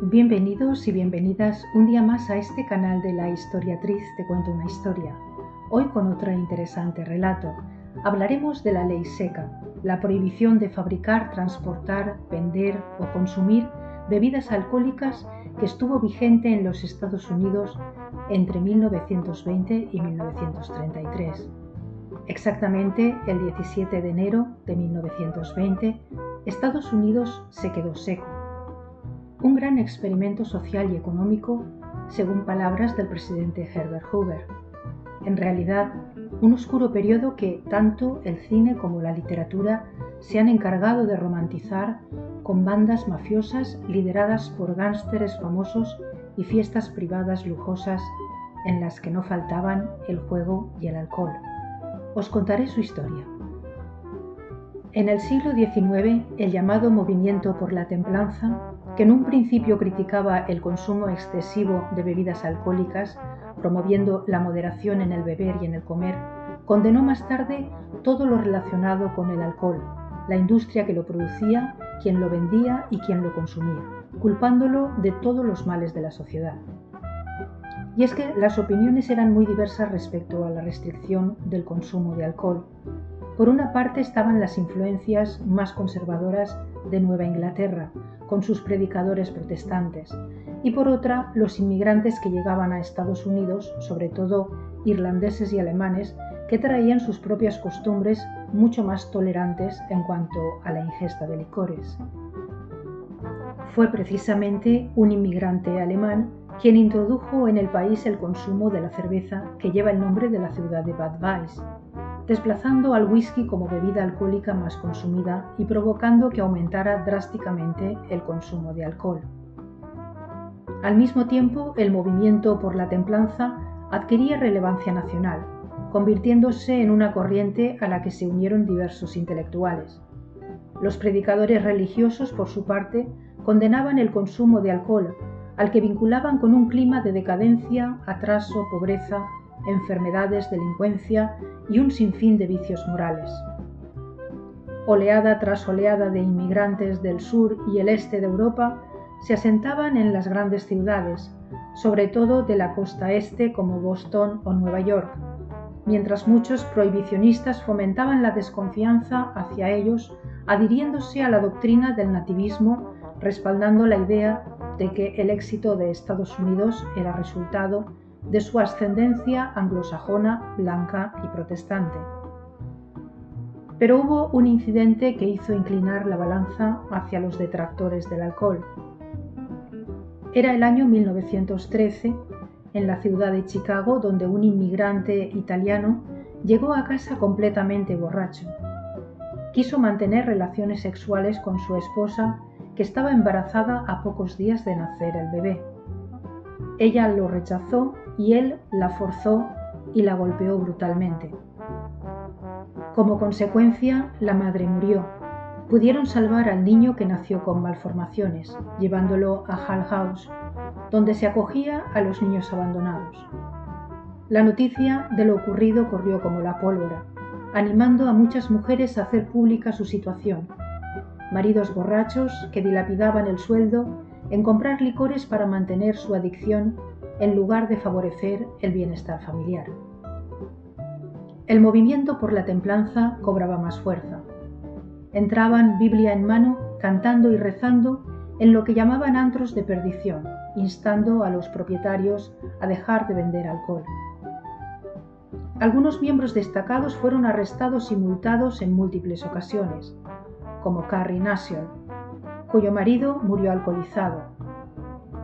Bienvenidos y bienvenidas un día más a este canal de La Historiatriz Te Cuento una Historia. Hoy con otro interesante relato. Hablaremos de la Ley Seca, la prohibición de fabricar, transportar, vender o consumir bebidas alcohólicas que estuvo vigente en los Estados Unidos entre 1920 y 1933. Exactamente el 17 de enero de 1920, Estados Unidos se quedó seco. Un gran experimento social y económico, según palabras del presidente Herbert Hoover. En realidad, un oscuro periodo que tanto el cine como la literatura se han encargado de romantizar con bandas mafiosas lideradas por gángsteres famosos y fiestas privadas lujosas en las que no faltaban el juego y el alcohol. Os contaré su historia. En el siglo XIX, el llamado Movimiento por la Templanza, que en un principio criticaba el consumo excesivo de bebidas alcohólicas, promoviendo la moderación en el beber y en el comer, condenó más tarde todo lo relacionado con el alcohol, la industria que lo producía, quien lo vendía y quien lo consumía, culpándolo de todos los males de la sociedad. Y es que las opiniones eran muy diversas respecto a la restricción del consumo de alcohol. Por una parte estaban las influencias más conservadoras de Nueva Inglaterra, con sus predicadores protestantes, y por otra los inmigrantes que llegaban a Estados Unidos, sobre todo irlandeses y alemanes, que traían sus propias costumbres mucho más tolerantes en cuanto a la ingesta de licores. Fue precisamente un inmigrante alemán quien introdujo en el país el consumo de la cerveza que lleva el nombre de la ciudad de Bad Weiss, desplazando al whisky como bebida alcohólica más consumida y provocando que aumentara drásticamente el consumo de alcohol. Al mismo tiempo, el movimiento por la templanza adquiría relevancia nacional, convirtiéndose en una corriente a la que se unieron diversos intelectuales. Los predicadores religiosos, por su parte, condenaban el consumo de alcohol, al que vinculaban con un clima de decadencia, atraso, pobreza, enfermedades, delincuencia y un sinfín de vicios morales. Oleada tras oleada de inmigrantes del sur y el este de Europa se asentaban en las grandes ciudades, sobre todo de la costa este como Boston o Nueva York, mientras muchos prohibicionistas fomentaban la desconfianza hacia ellos, adhiriéndose a la doctrina del nativismo, respaldando la idea de que el éxito de Estados Unidos era resultado de su ascendencia anglosajona, blanca y protestante. Pero hubo un incidente que hizo inclinar la balanza hacia los detractores del alcohol. Era el año 1913, en la ciudad de Chicago, donde un inmigrante italiano llegó a casa completamente borracho. Quiso mantener relaciones sexuales con su esposa, que estaba embarazada a pocos días de nacer el bebé. Ella lo rechazó y él la forzó y la golpeó brutalmente. Como consecuencia, la madre murió. Pudieron salvar al niño que nació con malformaciones, llevándolo a Hull House, donde se acogía a los niños abandonados. La noticia de lo ocurrido corrió como la pólvora, animando a muchas mujeres a hacer pública su situación. Maridos borrachos que dilapidaban el sueldo en comprar licores para mantener su adicción en lugar de favorecer el bienestar familiar. El movimiento por la templanza cobraba más fuerza. Entraban Biblia en mano, cantando y rezando en lo que llamaban antros de perdición, instando a los propietarios a dejar de vender alcohol. Algunos miembros destacados fueron arrestados y multados en múltiples ocasiones, como Carrie Nassau, cuyo marido murió alcoholizado.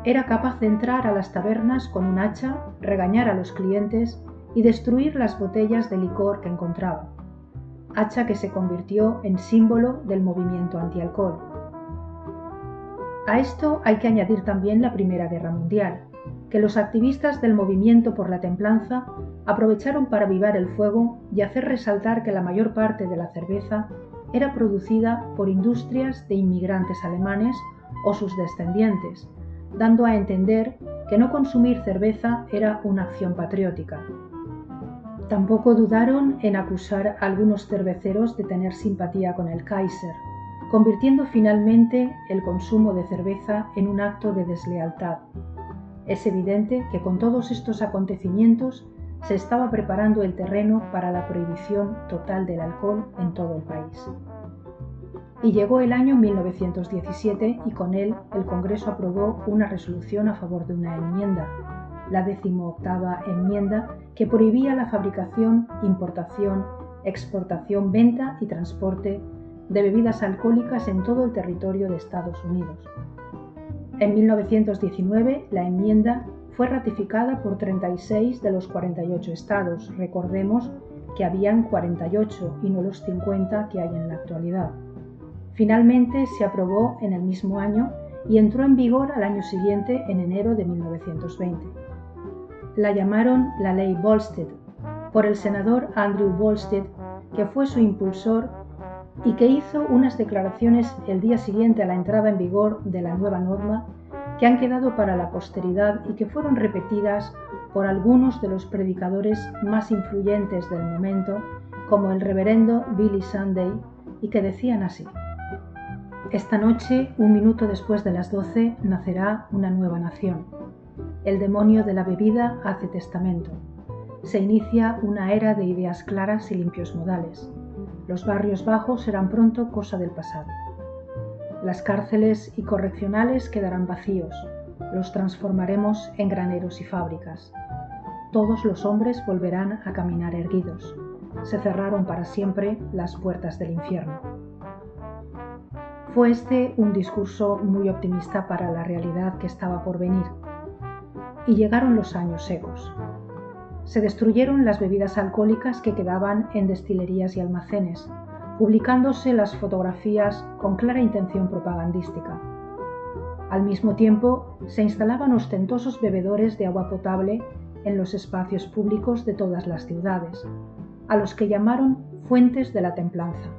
Era capaz de entrar a las tabernas con un hacha, regañar a los clientes y destruir las botellas de licor que encontraba, hacha que se convirtió en símbolo del movimiento antialcohol. A esto hay que añadir también la Primera Guerra Mundial, que los activistas del movimiento por la templanza aprovecharon para avivar el fuego y hacer resaltar que la mayor parte de la cerveza era producida por industrias de inmigrantes alemanes o sus descendientes, dando a entender que no consumir cerveza era una acción patriótica. Tampoco dudaron en acusar a algunos cerveceros de tener simpatía con el Kaiser, convirtiendo finalmente el consumo de cerveza en un acto de deslealtad. Es evidente que con todos estos acontecimientos se estaba preparando el terreno para la prohibición total del alcohol en todo el país. Y llegó el año 1917 y con él el Congreso aprobó una resolución a favor de una enmienda, la 18ª enmienda, que prohibía la fabricación, importación, exportación, venta y transporte de bebidas alcohólicas en todo el territorio de Estados Unidos. En 1919 la enmienda fue ratificada por 36 de los 48 estados. Recordemos que habían 48 y no los 50 que hay en la actualidad. Finalmente se aprobó en el mismo año y entró en vigor al año siguiente, en enero de 1920. La llamaron la Ley Volstead, por el senador Andrew Volstead, que fue su impulsor y que hizo unas declaraciones el día siguiente a la entrada en vigor de la nueva norma que han quedado para la posteridad y que fueron repetidas por algunos de los predicadores más influyentes del momento, como el reverendo Billy Sunday, y que decían así: esta noche, un minuto después de las 12, nacerá una nueva nación. El demonio de la bebida hace testamento. Se inicia una era de ideas claras y limpios modales. Los barrios bajos serán pronto cosa del pasado. Las cárceles y correccionales quedarán vacíos. Los transformaremos en graneros y fábricas. Todos los hombres volverán a caminar erguidos. Se cerraron para siempre las puertas del infierno. Fue este un discurso muy optimista para la realidad que estaba por venir. Y llegaron los años secos. Se destruyeron las bebidas alcohólicas que quedaban en destilerías y almacenes, publicándose las fotografías con clara intención propagandística. Al mismo tiempo, se instalaban ostentosos bebedores de agua potable en los espacios públicos de todas las ciudades, a los que llamaron fuentes de la templanza.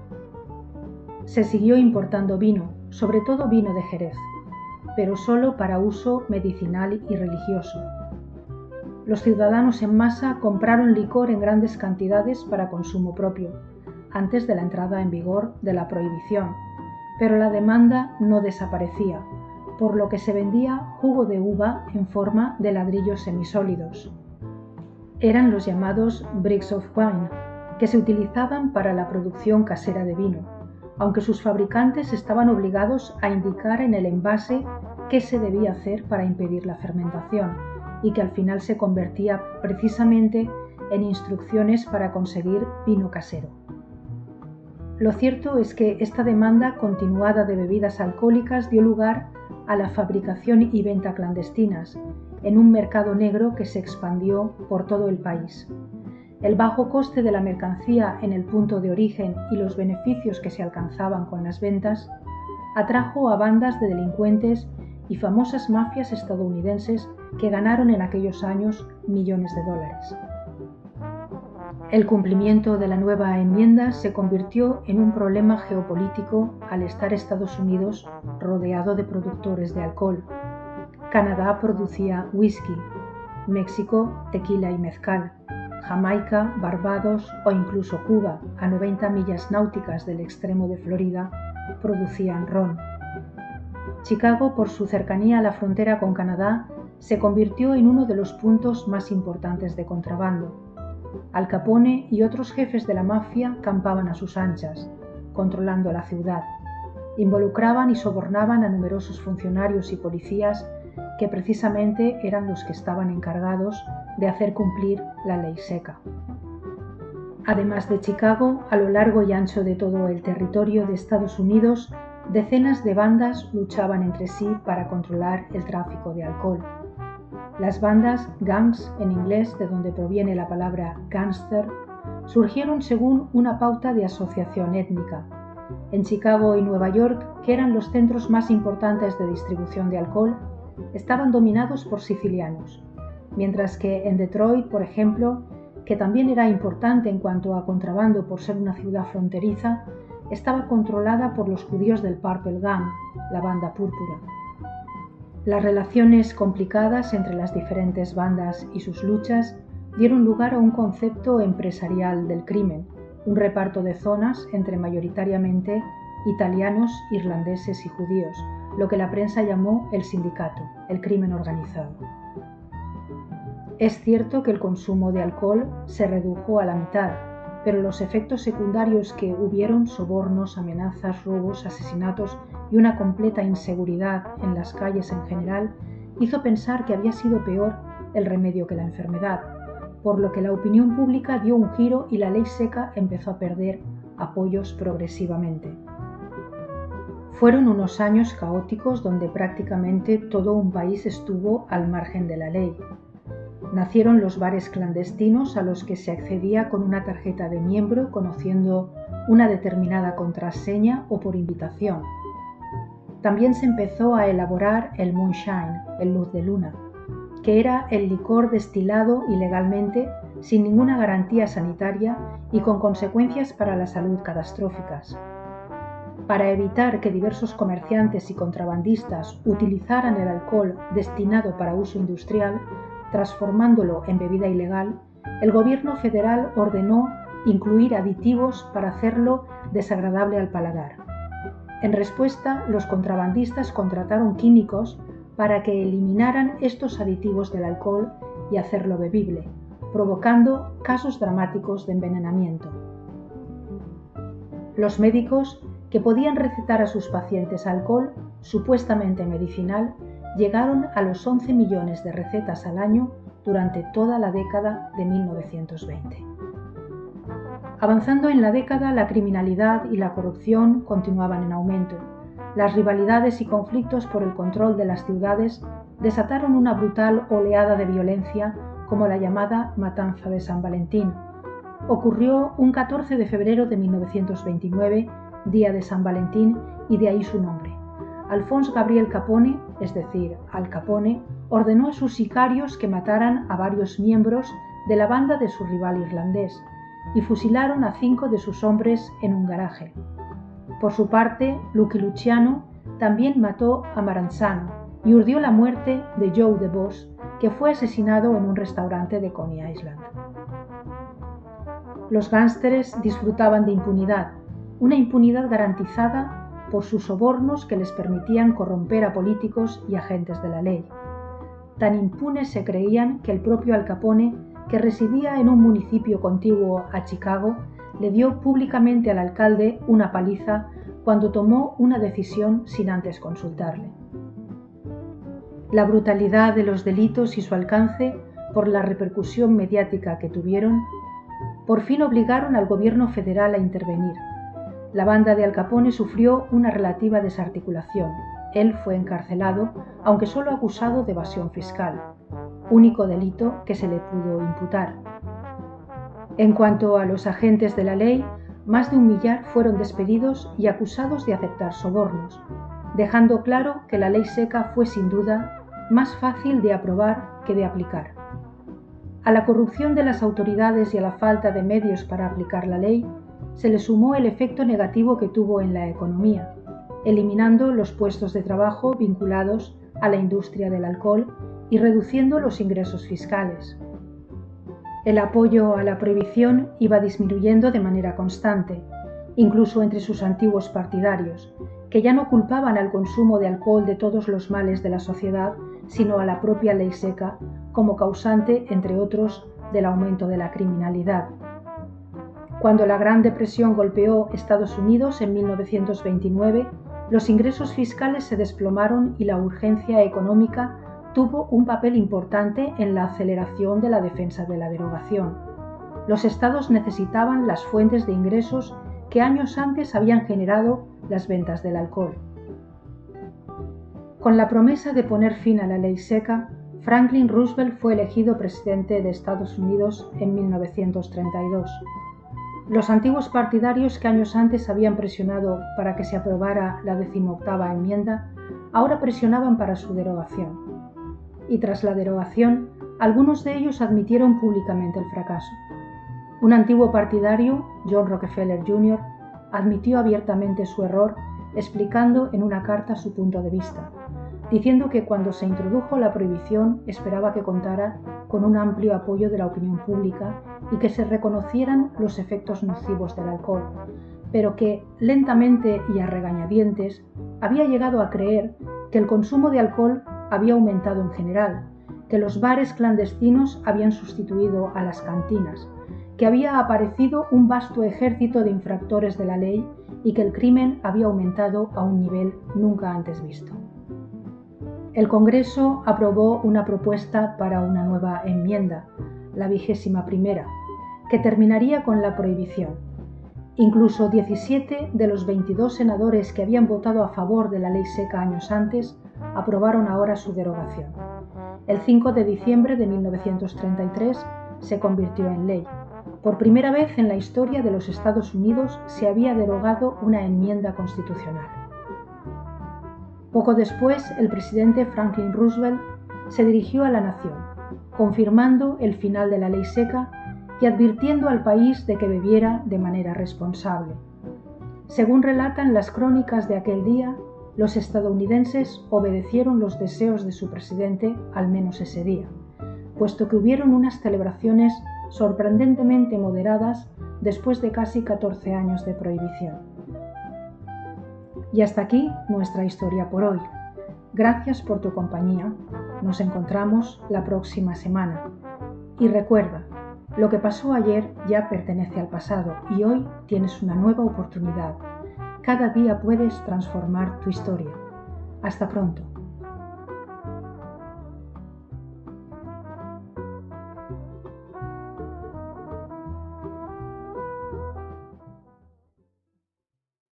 Se siguió importando vino, sobre todo vino de Jerez, pero solo para uso medicinal y religioso. Los ciudadanos en masa compraron licor en grandes cantidades para consumo propio, antes de la entrada en vigor de la prohibición, pero la demanda no desaparecía, por lo que se vendía jugo de uva en forma de ladrillos semisólidos. Eran los llamados bricks of wine, que se utilizaban para la producción casera de vino, aunque sus fabricantes estaban obligados a indicar en el envase qué se debía hacer para impedir la fermentación, y que al final se convertía precisamente en instrucciones para conseguir vino casero. Lo cierto es que esta demanda continuada de bebidas alcohólicas dio lugar a la fabricación y venta clandestinas, en un mercado negro que se expandió por todo el país. El bajo coste de la mercancía en el punto de origen y los beneficios que se alcanzaban con las ventas atrajo a bandas de delincuentes y famosas mafias estadounidenses que ganaron en aquellos años millones de dólares. El cumplimiento de la nueva enmienda se convirtió en un problema geopolítico al estar Estados Unidos rodeado de productores de alcohol. Canadá producía whisky, México tequila y mezcal, Jamaica, Barbados o incluso Cuba, a 90 millas náuticas del extremo de Florida, producían ron. Chicago, por su cercanía a la frontera con Canadá, se convirtió en uno de los puntos más importantes de contrabando. Al Capone y otros jefes de la mafia campaban a sus anchas, controlando la ciudad. Involucraban y sobornaban a numerosos funcionarios y policías que precisamente eran los que estaban encargados de hacer cumplir la ley seca. Además de Chicago, a lo largo y ancho de todo el territorio de Estados Unidos, decenas de bandas luchaban entre sí para controlar el tráfico de alcohol. Las bandas, gangs en inglés, de donde proviene la palabra gangster, surgieron según una pauta de asociación étnica. En Chicago y Nueva York, que eran los centros más importantes de distribución de alcohol, estaban dominados por sicilianos, mientras que en Detroit, por ejemplo, que también era importante en cuanto a contrabando por ser una ciudad fronteriza, estaba controlada por los judíos del Purple Gang, la banda púrpura. Las relaciones complicadas entre las diferentes bandas y sus luchas dieron lugar a un concepto empresarial del crimen, un reparto de zonas entre mayoritariamente italianos, irlandeses y judíos, lo que la prensa llamó el sindicato, el crimen organizado. Es cierto que el consumo de alcohol se redujo a la mitad, pero los efectos secundarios que hubieron, sobornos, amenazas, robos, asesinatos y una completa inseguridad en las calles en general, hizo pensar que había sido peor el remedio que la enfermedad, por lo que la opinión pública dio un giro y la ley seca empezó a perder apoyos progresivamente. Fueron unos años caóticos donde prácticamente todo un país estuvo al margen de la ley. Nacieron los bares clandestinos a los que se accedía con una tarjeta de miembro conociendo una determinada contraseña o por invitación. También se empezó a elaborar el moonshine, el luz de luna, que era el licor destilado ilegalmente sin ninguna garantía sanitaria y con consecuencias para la salud catastróficas. Para evitar que diversos comerciantes y contrabandistas utilizaran el alcohol destinado para uso industrial, transformándolo en bebida ilegal, el gobierno federal ordenó incluir aditivos para hacerlo desagradable al paladar. En respuesta, los contrabandistas contrataron químicos para que eliminaran estos aditivos del alcohol y hacerlo bebible, provocando casos dramáticos de envenenamiento. Los médicos que podían recetar a sus pacientes alcohol, supuestamente medicinal, llegaron a los 11 millones de recetas al año durante toda la década de 1920. Avanzando en la década, la criminalidad y la corrupción continuaban en aumento. Las rivalidades y conflictos por el control de las ciudades desataron una brutal oleada de violencia como la llamada Matanza de San Valentín. Ocurrió un 14 de febrero de 1929, día de San Valentín, y de ahí su nombre. Alphonse Gabriel Capone, es decir, Al Capone, ordenó a sus sicarios que mataran a varios miembros de la banda de su rival irlandés y fusilaron a 5 de sus hombres en un garaje. Por su parte, Lucky Luciano también mató a Maranzano y urdió la muerte de Joe DeVos, que fue asesinado en un restaurante de Coney Island. Los gánsteres disfrutaban de impunidad, una impunidad garantizada por sus sobornos que les permitían corromper a políticos y agentes de la ley. Tan impunes se creían que el propio Al Capone, que residía en un municipio contiguo a Chicago, le dio públicamente al alcalde una paliza cuando tomó una decisión sin antes consultarle. La brutalidad de los delitos y su alcance, por la repercusión mediática que tuvieron, por fin obligaron al gobierno federal a intervenir. La banda de Al Capone sufrió una relativa desarticulación. Él fue encarcelado, aunque solo acusado de evasión fiscal, único delito que se le pudo imputar. En cuanto a los agentes de la ley, más de 1 millar fueron despedidos y acusados de aceptar sobornos, dejando claro que la ley seca fue sin duda más fácil de aprobar que de aplicar. A la corrupción de las autoridades y a la falta de medios para aplicar la ley, se le sumó el efecto negativo que tuvo en la economía, eliminando los puestos de trabajo vinculados a la industria del alcohol y reduciendo los ingresos fiscales. El apoyo a la prohibición iba disminuyendo de manera constante, incluso entre sus antiguos partidarios, que ya no culpaban al consumo de alcohol de todos los males de la sociedad, sino a la propia ley seca, como causante, entre otros, del aumento de la criminalidad. Cuando la Gran Depresión golpeó Estados Unidos en 1929, los ingresos fiscales se desplomaron y la urgencia económica tuvo un papel importante en la aceleración de la defensa de la derogación. Los estados necesitaban las fuentes de ingresos que años antes habían generado las ventas del alcohol. Con la promesa de poner fin a la ley seca, Franklin Roosevelt fue elegido presidente de Estados Unidos en 1932. Los antiguos partidarios que años antes habían presionado para que se aprobara la 18ª enmienda, ahora presionaban para su derogación. Y tras la derogación, algunos de ellos admitieron públicamente el fracaso. Un antiguo partidario, John Rockefeller Jr., admitió abiertamente su error, explicando en una carta su punto de vista, diciendo que cuando se introdujo la prohibición esperaba que contara con un amplio apoyo de la opinión pública y que se reconocieran los efectos nocivos del alcohol, pero que, lentamente y a regañadientes, había llegado a creer que el consumo de alcohol había aumentado en general, que los bares clandestinos habían sustituido a las cantinas, que había aparecido un vasto ejército de infractores de la ley y que el crimen había aumentado a un nivel nunca antes visto. El Congreso aprobó una propuesta para una nueva enmienda, la 21ª, que terminaría con la prohibición. Incluso 17 de los 22 senadores que habían votado a favor de la ley seca años antes aprobaron ahora su derogación. El 5 de diciembre de 1933 se convirtió en ley. Por primera vez en la historia de los Estados Unidos se había derogado una enmienda constitucional. Poco después, el presidente Franklin Roosevelt se dirigió a la nación, confirmando el final de la ley seca y advirtiendo al país de que bebiera de manera responsable. Según relatan las crónicas de aquel día, los estadounidenses obedecieron los deseos de su presidente al menos ese día, puesto que hubieron unas celebraciones sorprendentemente moderadas después de casi 14 años de prohibición. Y hasta aquí nuestra historia por hoy. Gracias por tu compañía. Nos encontramos la próxima semana. Y recuerda, lo que pasó ayer ya pertenece al pasado y hoy tienes una nueva oportunidad. Cada día puedes transformar tu historia. Hasta pronto.